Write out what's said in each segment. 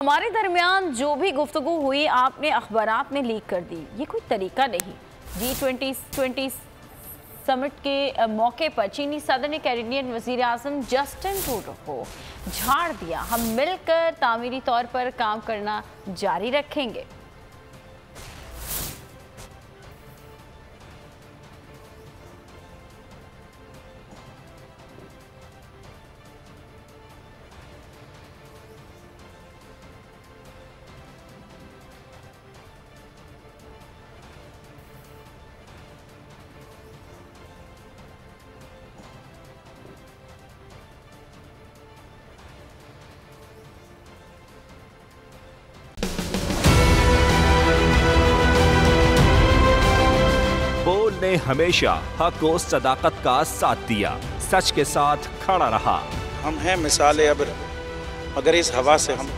हमारे दरमियान जो भी गुफ्तगू हुई आपने अखबारात में लीक कर दी, ये कोई तरीका नहीं। G20 समिट के मौके पर चीनी सदर ने कैनेडियन वज़ीर आज़म जस्टिन ट्रूडो को झाड़ दिया। हम मिलकर तामीरी तौर पर काम करना जारी रखेंगे। बोल ने हमेशा हक और सदाकत का साथ दिया, सच के साथ खड़ा रहा। हम हैं मिसाल अब्र, मगर इस हवा से हम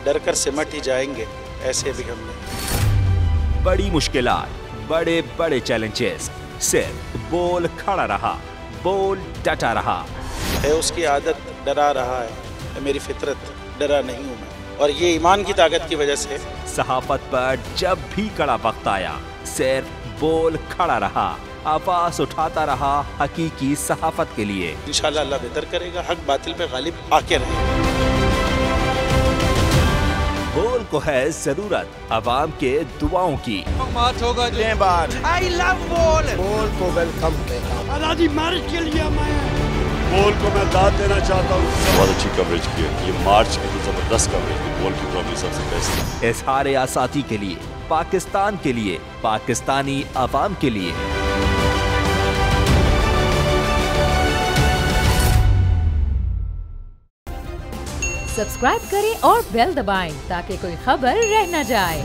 डर कर सिमट ही जाएंगे, ऐसे भी हम नहीं। बड़ी मुश्किलात, बड़े बड़े चैलेंजेस, सिर्फ बोल खड़ा रहा, बोल डटा रहा। है उसकी आदत डरा रहा है, मेरी फितरत डरा नहीं हूँ मैं, और ये ईमान की ताकत की वजह से। सहाफत पर जब भी कड़ा वक्त आया, सिर्फ बोल खड़ा रहा, आवाज उठाता रहा हकीकी सहाफत के लिए। इंशाअल्लाह अल्लाह बेहतर करेगा, हक बातिल पे गालिब आके रहे। बोल को है जरूरत अवाम के दुआओं की। मार्च होगा आई लव बोल। बोल को वेलकम कहता आजादी मार्च के लिए मैं बोल को मैं दाद देना चाहता हूँ। बहुत अच्छी कवरेज की है, ये मार्च की तो जबरदस्त कवरेज है, बोल की प्रॉब्लम सबसे बेस्ट। इज़हार आसाती के लिए, पाकिस्तान के लिए, पाकिस्तानी अवाम के लिए। सब्सक्राइब करें और बेल दबाएं ताकि कोई खबर रह न जाए।